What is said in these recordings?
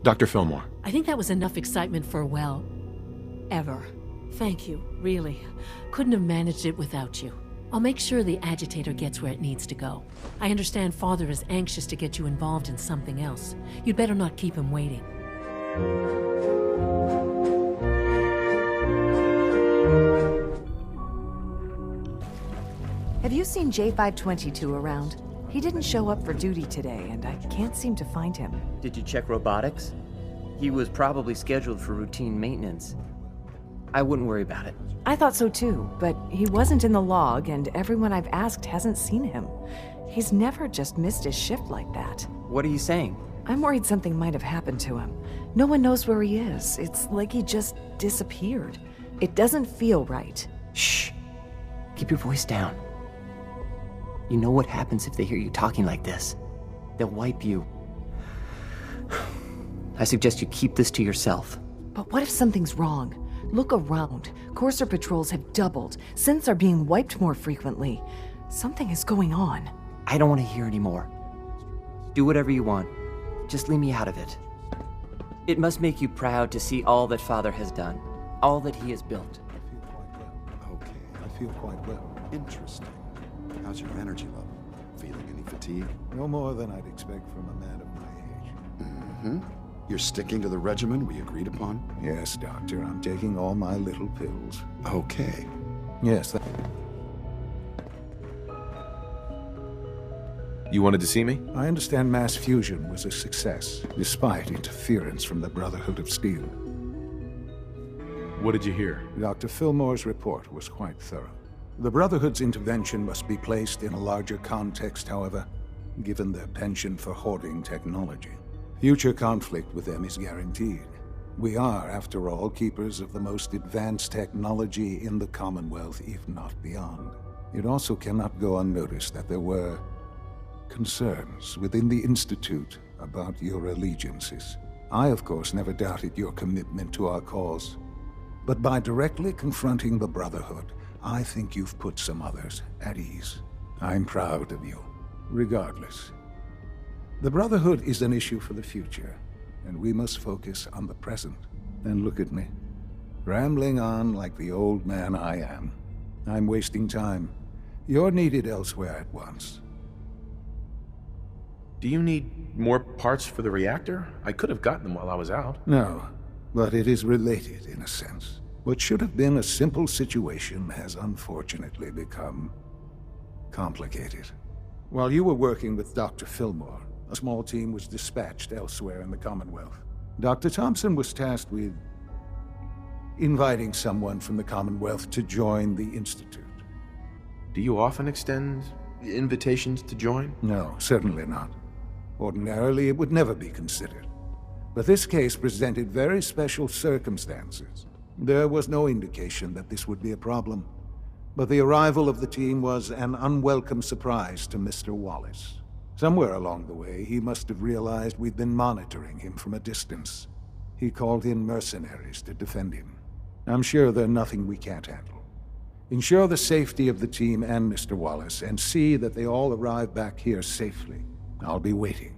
Dr. Fillmore. I think that was enough excitement for, well, ever. Thank you, really. Couldn't have managed it without you. I'll make sure the agitator gets where it needs to go. I understand Father is anxious to get you involved in something else. You'd better not keep him waiting. Have you seen J522 around? He didn't show up for duty today, and I can't seem to find him. Did you check robotics? He was probably scheduled for routine maintenance. I wouldn't worry about it. I thought so too, but he wasn't in the log, and everyone I've asked hasn't seen him. He's never just missed his shift like that. What are you saying? I'm worried something might have happened to him. No one knows where he is. It's like he just disappeared. It doesn't feel right. Shh. Keep your voice down. You know what happens if they hear you talking like this? They'll wipe you. I suggest you keep this to yourself. But what if something's wrong? Look around. Courser patrols have doubled. Synths are being wiped more frequently. Something is going on. I don't want to hear anymore. Do whatever you want. Just leave me out of it. It must make you proud to see all that Father has done. All that he has built. I feel quite well. Okay, I feel quite well. Interesting. How's your energy level? Feeling any fatigue? No more than I'd expect from a man of my age. Mm-hmm. You're sticking to the regimen we agreed upon? Yes, Doctor. I'm taking all my little pills. Okay. Yes, You wanted to see me? I understand mass fusion was a success, despite interference from the Brotherhood of Steel. What did you hear? Dr. Fillmore's report was quite thorough. The Brotherhood's intervention must be placed in a larger context, however, given their penchant for hoarding technology. Future conflict with them is guaranteed. We are, after all, keepers of the most advanced technology in the Commonwealth, if not beyond. It also cannot go unnoticed that there were concerns within the Institute about your allegiances. I, of course, never doubted your commitment to our cause. But by directly confronting the Brotherhood, I think you've put some others at ease. I'm proud of you, regardless. The Brotherhood is an issue for the future, and we must focus on the present. And look at me, rambling on like the old man I am. I'm wasting time. You're needed elsewhere at once. Do you need more parts for the reactor? I could have gotten them while I was out. No, but it is related in a sense. What should have been a simple situation has unfortunately become complicated. While you were working with Dr. Fillmore, a small team was dispatched elsewhere in the Commonwealth. Dr. Thompson was tasked with inviting someone from the Commonwealth to join the Institute. Do you often extend invitations to join? No, certainly not. Ordinarily, it would never be considered. But this case presented very special circumstances. There was no indication that this would be a problem. But the arrival of the team was an unwelcome surprise to Mr. Wallace. Somewhere along the way, he must have realized we'd been monitoring him from a distance. He called in mercenaries to defend him. I'm sure there's nothing we can't handle. Ensure the safety of the team and Mr. Wallace, and see that they all arrive back here safely. I'll be waiting.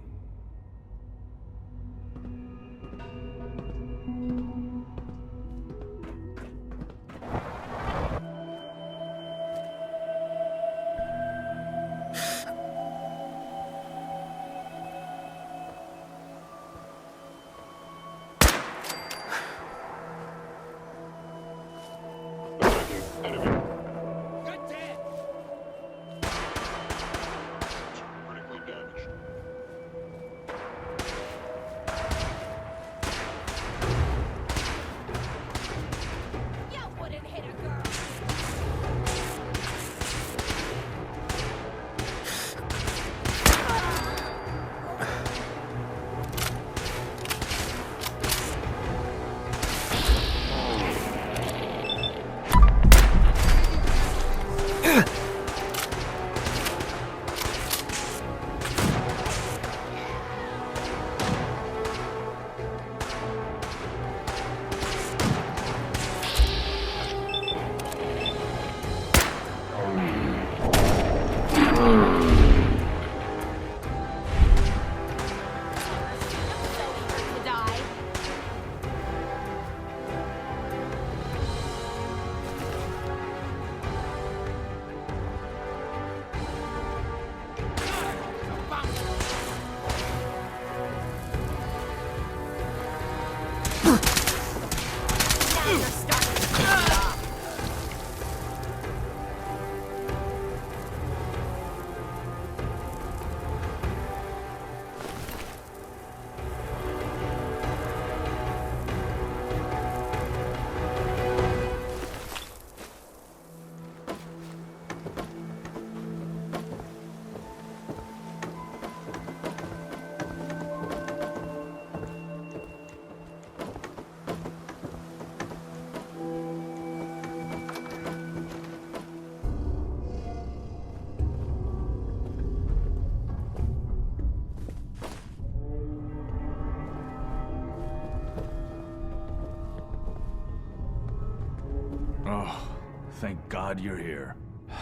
Thank God you're here.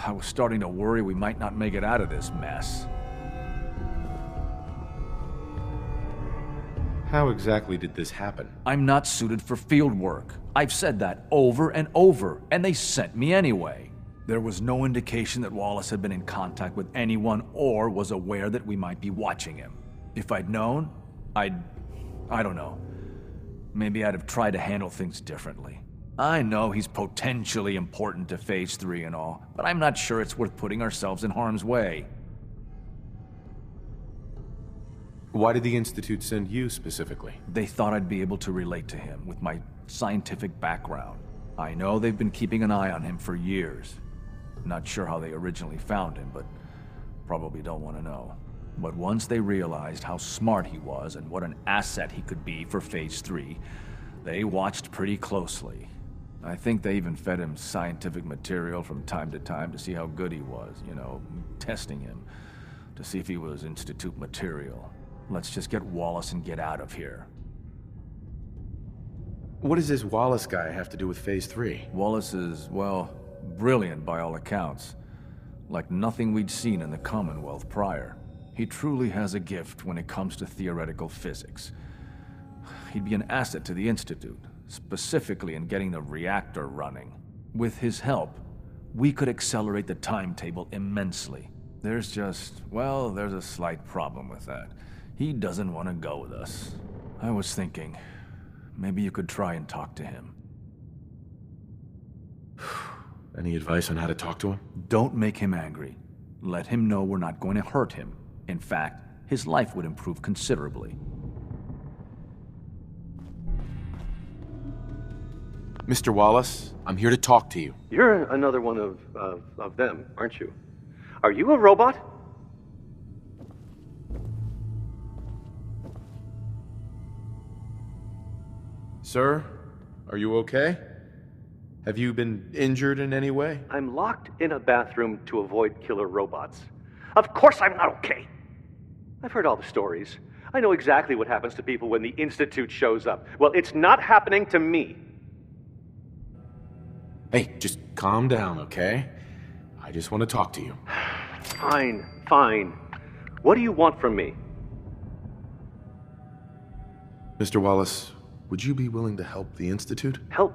I was starting to worry we might not make it out of this mess. How exactly did this happen? I'm not suited for field work. I've said that over and over, and they sent me anyway. There was no indication that Wallace had been in contact with anyone or was aware that we might be watching him. If I'd known, I don't know. Maybe I'd have tried to handle things differently. I know he's potentially important to Phase 3 and all, but I'm not sure it's worth putting ourselves in harm's way. Why did the Institute send you specifically? They thought I'd be able to relate to him with my scientific background. I know they've been keeping an eye on him for years. Not sure how they originally found him, but probably don't want to know. But once they realized how smart he was and what an asset he could be for Phase 3, they watched pretty closely. I think they even fed him scientific material from time to time to see how good he was, testing him, to see if he was Institute material. Let's just get Wallace and get out of here. What does this Wallace guy have to do with Phase 3? Wallace is, well, brilliant by all accounts. Like nothing we'd seen in the Commonwealth prior. He truly has a gift when it comes to theoretical physics. He'd be an asset to the Institute, specifically in getting the reactor running. With his help, we could accelerate the timetable immensely. There's a slight problem with that. He doesn't want to go with us. I was thinking, maybe you could try and talk to him. Any advice on how to talk to him? Don't make him angry. Let him know we're not going to hurt him. In fact, his life would improve considerably. Mr. Wallace, I'm here to talk to you. You're another one of them, aren't you? Are you a robot? Sir, are you okay? Have you been injured in any way? I'm locked in a bathroom to avoid killer robots. Of course I'm not okay. I've heard all the stories. I know exactly what happens to people when the Institute shows up. Well, it's not happening to me. Hey, just calm down, okay? I just want to talk to you. Fine. What do you want from me? Mr. Wallace, would you be willing to help the Institute? Help?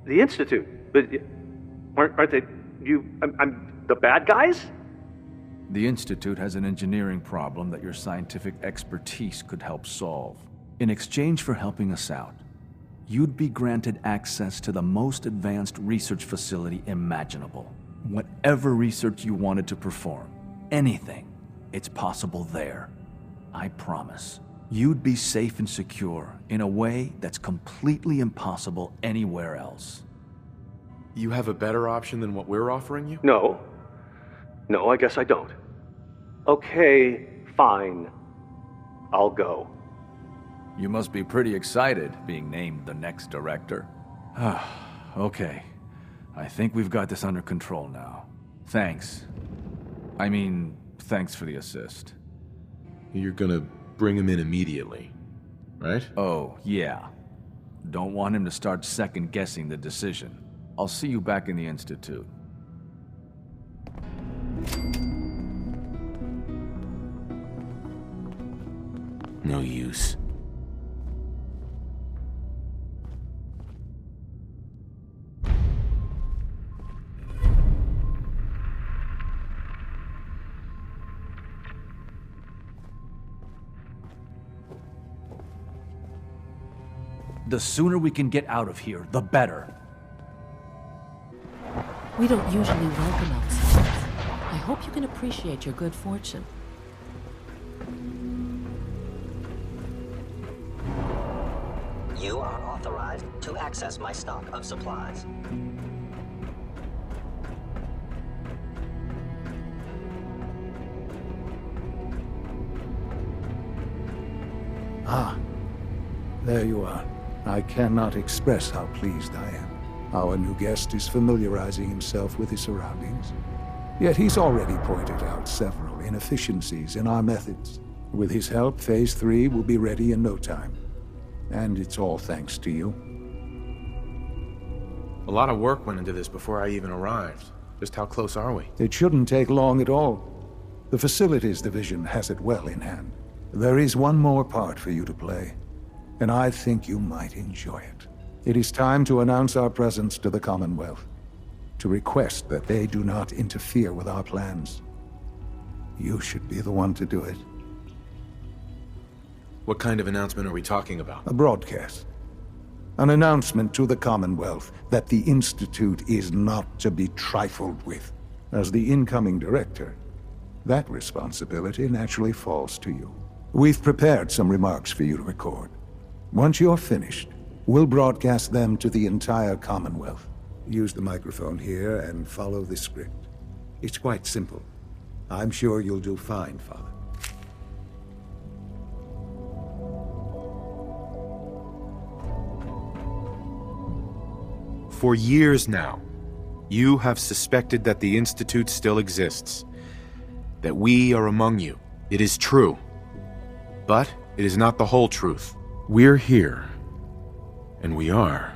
The Institute? But aren't they... I'm the bad guys? The Institute has an engineering problem that your scientific expertise could help solve. In exchange for helping us out, you'd be granted access to the most advanced research facility imaginable. Whatever research you wanted to perform, anything, it's possible there. I promise. You'd be safe and secure in a way that's completely impossible anywhere else. You have a better option than what we're offering you? No, I guess I don't. Okay, fine. I'll go. You must be pretty excited being named the next director. Okay. I think we've got this under control now. Thanks. Thanks for the assist. You're gonna bring him in immediately, right? Oh, yeah. Don't want him to start second-guessing the decision. I'll see you back in the Institute. No use. The sooner we can get out of here, the better. We don't usually welcome outsiders. I hope you can appreciate your good fortune. You are authorized to access my stock of supplies. Ah, there you are. I cannot express how pleased I am. Our new guest is familiarizing himself with his surroundings. Yet he's already pointed out several inefficiencies in our methods. With his help, Phase 3 will be ready in no time. And it's all thanks to you. A lot of work went into this before I even arrived. Just how close are we? It shouldn't take long at all. The Facilities Division has it well in hand. There is one more part for you to play, and I think you might enjoy it. It is time to announce our presence to the Commonwealth, to request that they do not interfere with our plans. You should be the one to do it. What kind of announcement are we talking about? A broadcast. An announcement to the Commonwealth that the Institute is not to be trifled with. As the incoming director, that responsibility naturally falls to you. We've prepared some remarks for you to record. Once you're finished, we'll broadcast them to the entire Commonwealth. Use the microphone here and follow the script. It's quite simple. I'm sure you'll do fine, Father. For years now, you have suspected that the Institute still exists. That we are among you. It is true. But it is not the whole truth. We're here. And we are.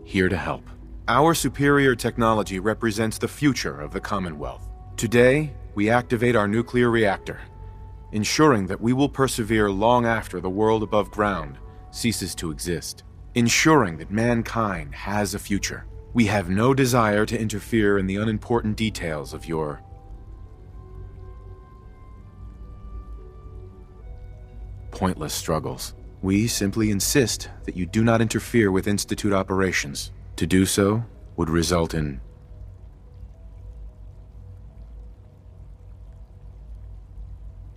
Here to help. Our superior technology represents the future of the Commonwealth. Today, we activate our nuclear reactor, ensuring that we will persevere long after the world above ground ceases to exist, ensuring that mankind has a future. We have no desire to interfere in the unimportant details of your pointless struggles. We simply insist that you do not interfere with Institute operations. To do so would result in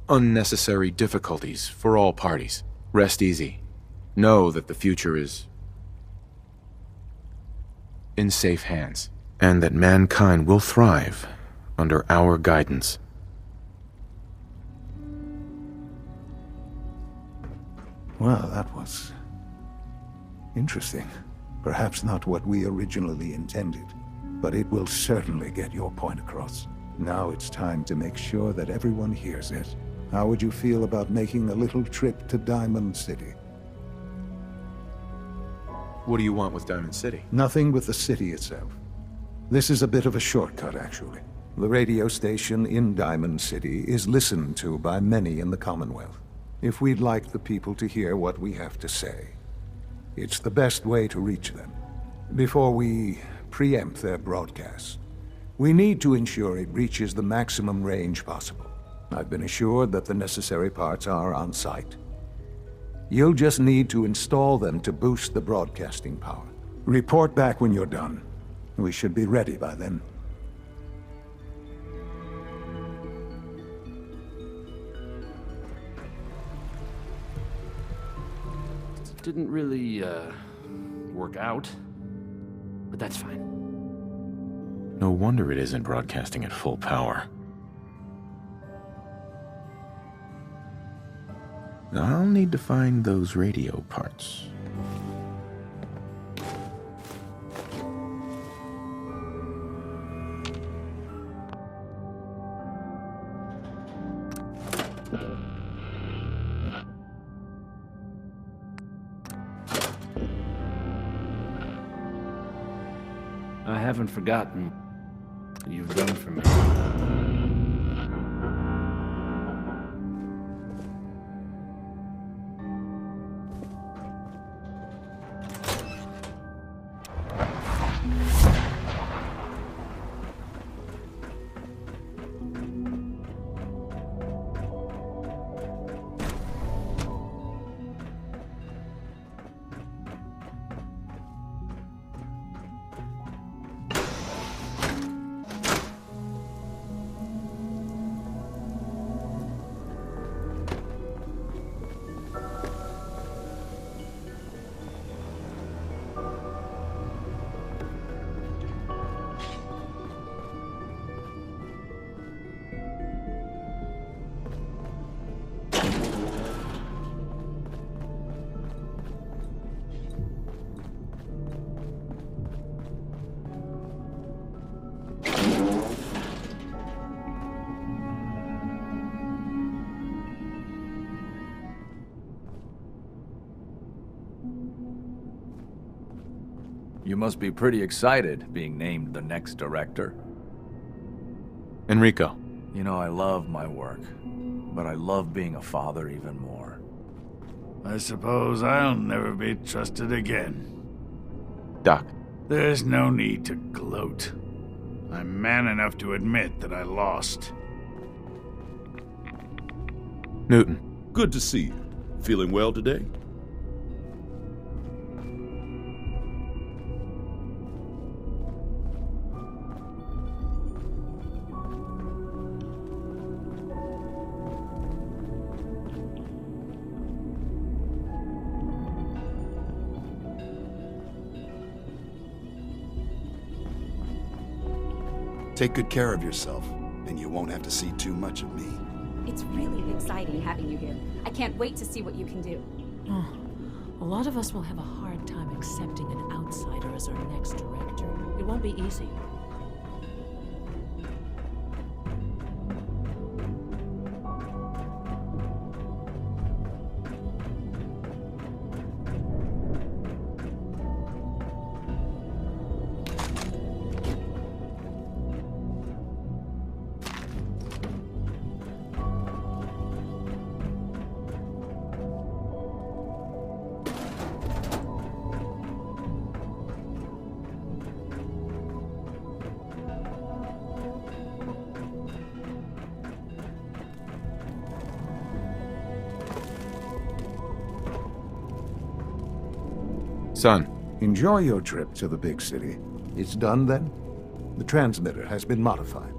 unnecessary difficulties for all parties. Rest easy. Know that the future is in safe hands, and that mankind will thrive under our guidance. Well, that was interesting. Perhaps not what we originally intended, but it will certainly get your point across. Now it's time to make sure that everyone hears it. How would you feel about making a little trip to Diamond City? What do you want with Diamond City? Nothing with the city itself. This is a bit of a shortcut, actually. The radio station in Diamond City is listened to by many in the Commonwealth. If we'd like the people to hear what we have to say, it's the best way to reach them. Before we preempt their broadcast, we need to ensure it reaches the maximum range possible. I've been assured that the necessary parts are on site. You'll just need to install them to boost the broadcasting power. Report back when you're done. We should be ready by then. Didn't really, work out. But that's fine. No wonder it isn't broadcasting at full power. I'll need to find those radio parts. I haven't forgotten what you've done for me. You must be pretty excited being named the next director. Enrico. You know, I love my work, but I love being a father even more. I suppose I'll never be trusted again. Doc. There's no need to gloat. I'm man enough to admit that I lost. Newton. Good to see you. Feeling well today? Take good care of yourself, and you won't have to see too much of me. It's really exciting having you here. I can't wait to see what you can do. A lot of us will have a hard time accepting an outsider as our next director. It won't be easy. Son. Enjoy your trip to the big city. It's done then? The transmitter has been modified.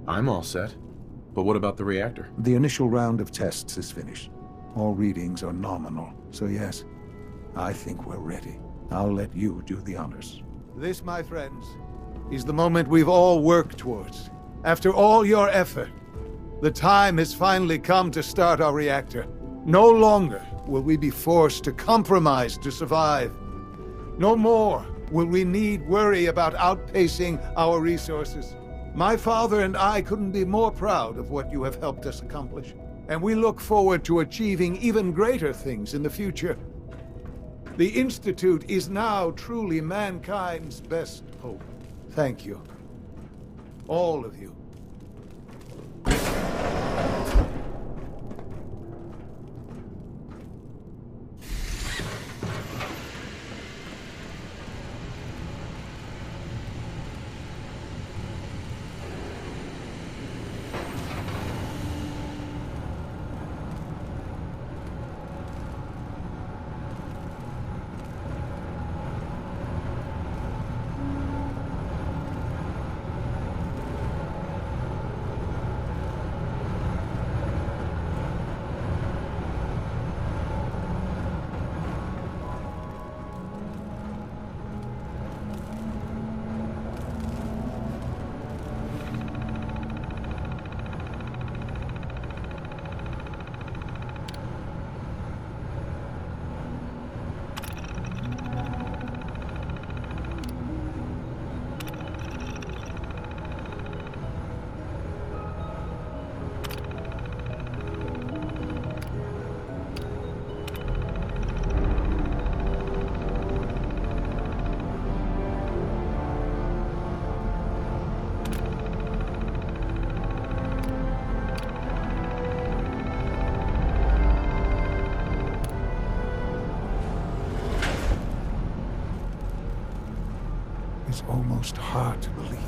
I'm all set. But what about the reactor? The initial round of tests is finished. All readings are nominal, so yes, I think we're ready. I'll let you do the honors. This, my friends, is the moment we've all worked towards. After all your effort, the time has finally come to start our reactor. No longer will we be forced to compromise to survive. No more will we need worry about outpacing our resources. My father and I couldn't be more proud of what you have helped us accomplish, and we look forward to achieving even greater things in the future. The Institute is now truly mankind's best hope. Thank you. All of you. It's almost hard to believe.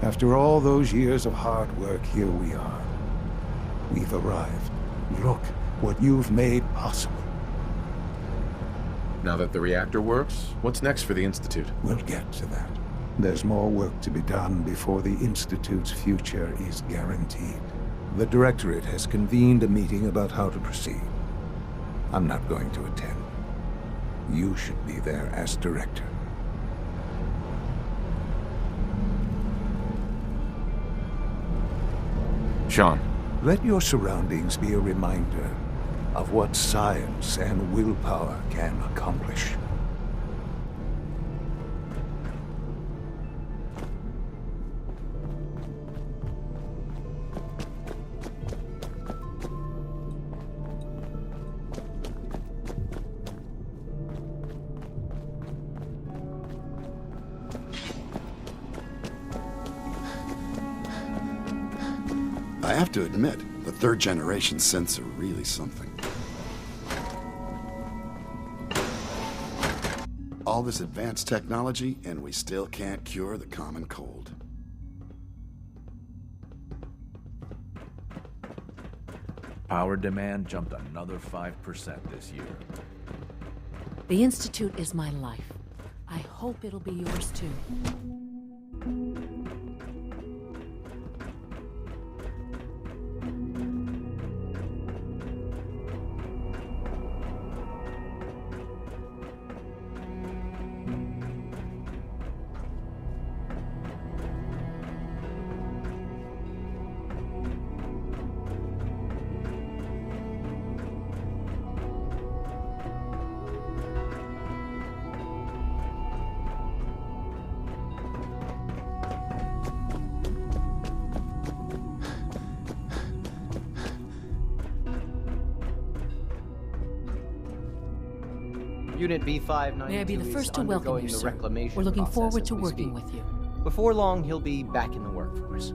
After all those years of hard work, here we are. We've arrived. Look what you've made possible. Now that the reactor works, what's next for the Institute? We'll get to that. There's more work to be done before the Institute's future is guaranteed. The Directorate has convened a meeting about how to proceed. I'm not going to attend. You should be there as director. Sean. Let your surroundings be a reminder of what science and willpower can accomplish. I have to admit, the third-generation synths are really something. All this advanced technology, and we still can't cure the common cold. Power demand jumped another 5% this year. The Institute is my life. I hope it'll be yours too. Unit B592 May I be the first to is welcome undergoing you, the sir. reclamation We're looking process forward as to we working speak. with you. Before long, he'll be back in the workforce.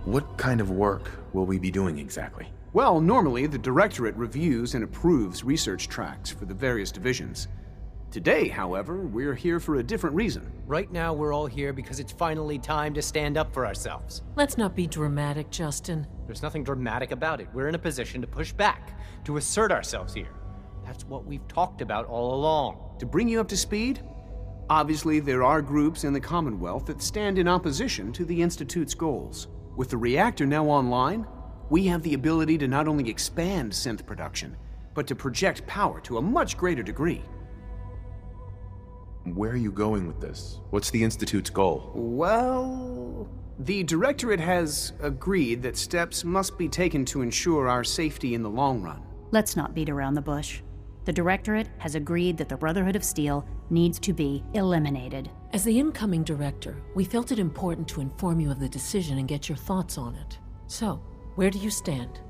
What kind of work will we be doing exactly? Well, normally the Directorate reviews and approves research tracks for the various divisions. Today, however, we're here for a different reason. Right now, we're all here because it's finally time to stand up for ourselves. Let's not be dramatic, Justin. There's nothing dramatic about it. We're in a position to push back, to assert ourselves here. That's what we've talked about all along. To bring you up to speed, obviously there are groups in the Commonwealth that stand in opposition to the Institute's goals. With the reactor now online, we have the ability to not only expand synth production, but to project power to a much greater degree. Where are you going with this? What's the Institute's goal? Well, the Directorate has agreed that steps must be taken to ensure our safety in the long run. Let's not beat around the bush. The Directorate has agreed that the Brotherhood of Steel needs to be eliminated. As the incoming director, we felt it important to inform you of the decision and get your thoughts on it. So, where do you stand?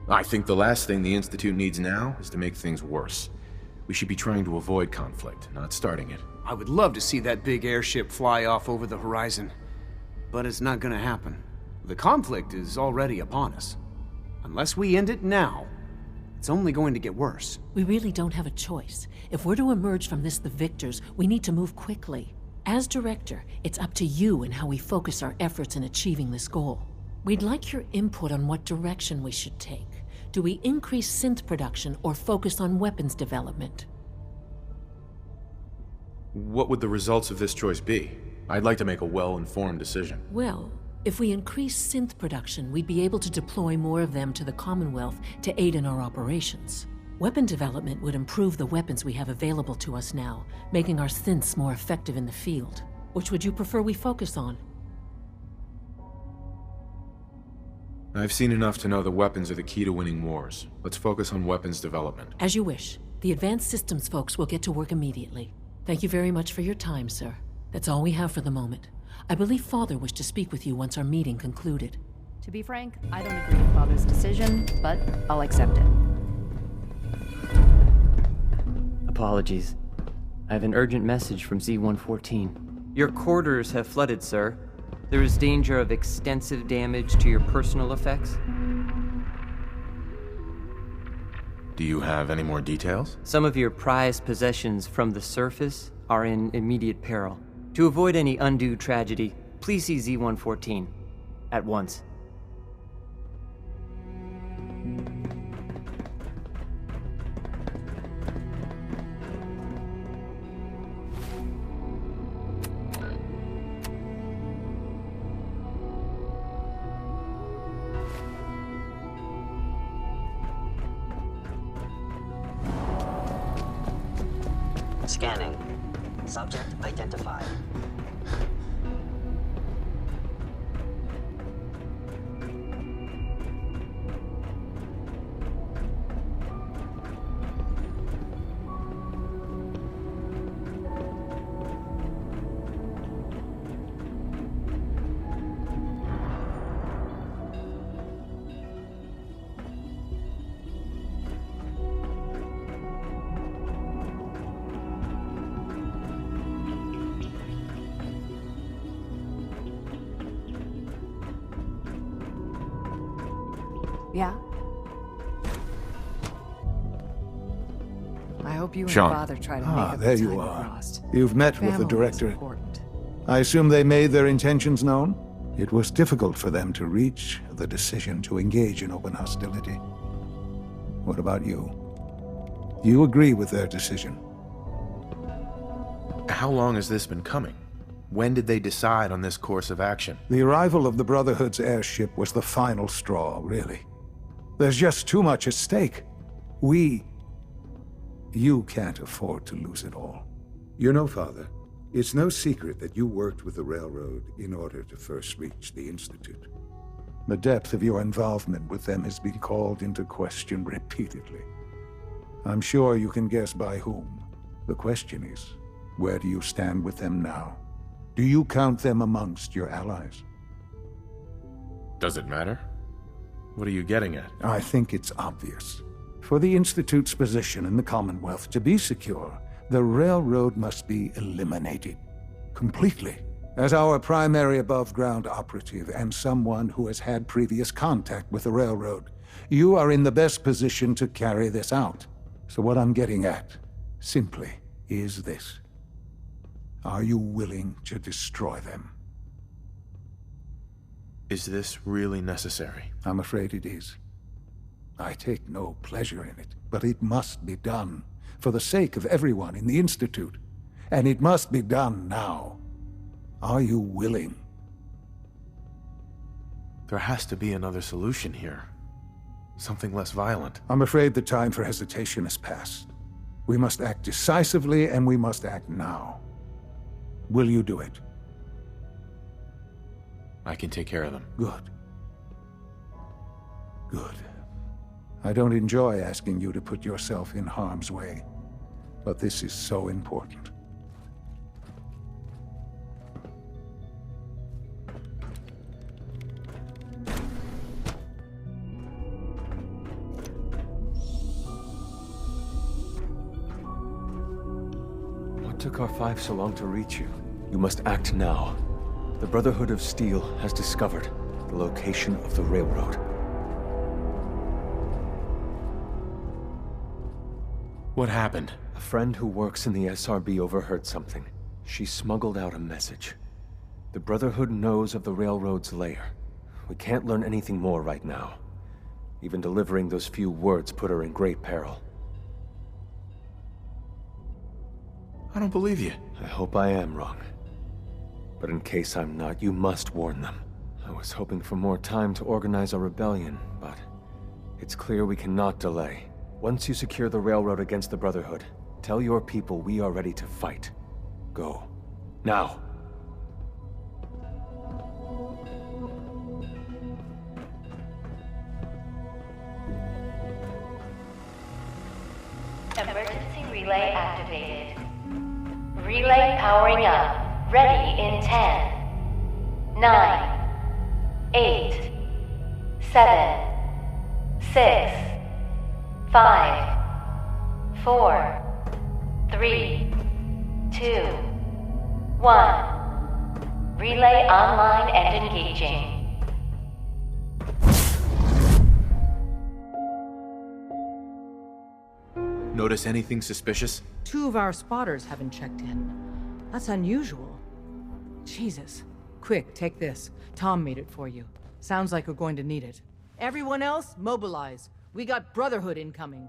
I think the last thing the Institute needs now is to make things worse. We should be trying to avoid conflict, not starting it. I would love to see that big airship fly off over the horizon, but it's not gonna happen. The conflict is already upon us. Unless we end it now, it's only going to get worse. We really don't have a choice. If we're to emerge from this the victors, we need to move quickly. As director, it's up to you and how we focus our efforts in achieving this goal. We'd like your input on what direction we should take. Do we increase synth production or focus on weapons development? What would the results of this choice be? I'd like to make a well-informed decision. Well, if we increase synth production, we'd be able to deploy more of them to the Commonwealth to aid in our operations. Weapon development would improve the weapons we have available to us now, making our synths more effective in the field. Which would you prefer we focus on? I've seen enough to know that weapons are the key to winning wars. Let's focus on weapons development. As you wish. The Advanced Systems folks will get to work immediately. Thank you very much for your time, sir. That's all we have for the moment. I believe Father wished to speak with you once our meeting concluded. To be frank, I don't agree with Father's decision, but I'll accept it. Apologies. I have an urgent message from Z-114. Your quarters have flooded, sir. There is danger of extensive damage to your personal effects. Do you have any more details? Some of your prized possessions from the surface are in immediate peril. To avoid any undue tragedy, please see Z-114 at once. Scanning. Subject identified. Yeah? I hope you and Sean. your father try to make up there the you time are. lost. You've met with the Family is Directorate. important. I assume they made their intentions known? It was difficult for them to reach the decision to engage in open hostility. What about you? Do you agree with their decision? How long has this been coming? When did they decide on this course of action? The arrival of the Brotherhood's airship was the final straw, really. There's just too much at stake. You can't afford to lose it all. You know, Father, it's no secret that you worked with the Railroad in order to first reach the Institute. The depth of your involvement with them has been called into question repeatedly. I'm sure you can guess by whom. The question is, where do you stand with them now? Do you count them amongst your allies? Does it matter? What are you getting at? I think it's obvious. For the Institute's position in the Commonwealth to be secure, the Railroad must be eliminated. Completely. As our primary above-ground operative and someone who has had previous contact with the Railroad, you are in the best position to carry this out. So what I'm getting at, simply, is this. Are you willing to destroy them? Is this really necessary? I'm afraid it is. I take no pleasure in it, but it must be done, for the sake of everyone in the Institute. And it must be done now. Are you willing? There has to be another solution here. Something less violent. I'm afraid the time for hesitation has passed. We must act decisively, and we must act now. Will you do it? I can take care of them. Good. Good. I don't enjoy asking you to put yourself in harm's way, but this is so important. What took R5 so long to reach you? You must act now. The Brotherhood of Steel has discovered the location of the Railroad. What happened? A friend who works in the SRB overheard something. She smuggled out a message. The Brotherhood knows of the Railroad's lair. We can't learn anything more right now. Even delivering those few words put her in great peril. I don't believe you. I hope I am wrong. But in case I'm not, you must warn them. I was hoping for more time to organize a rebellion, but it's clear we cannot delay. Once you secure the Railroad against the Brotherhood, tell your people we are ready to fight. Go. Now. Emergency relay activated. Relay powering up. Ready in 10, 9, 8, 7, 6, 5, 4, 3, 2, 1. Relay online and engaging. Notice anything suspicious? 2 of our spotters haven't checked in. That's unusual. Jesus. Quick, take this. Tom made it for you. Sounds like we're going to need it. Everyone else, mobilize. We got Brotherhood incoming.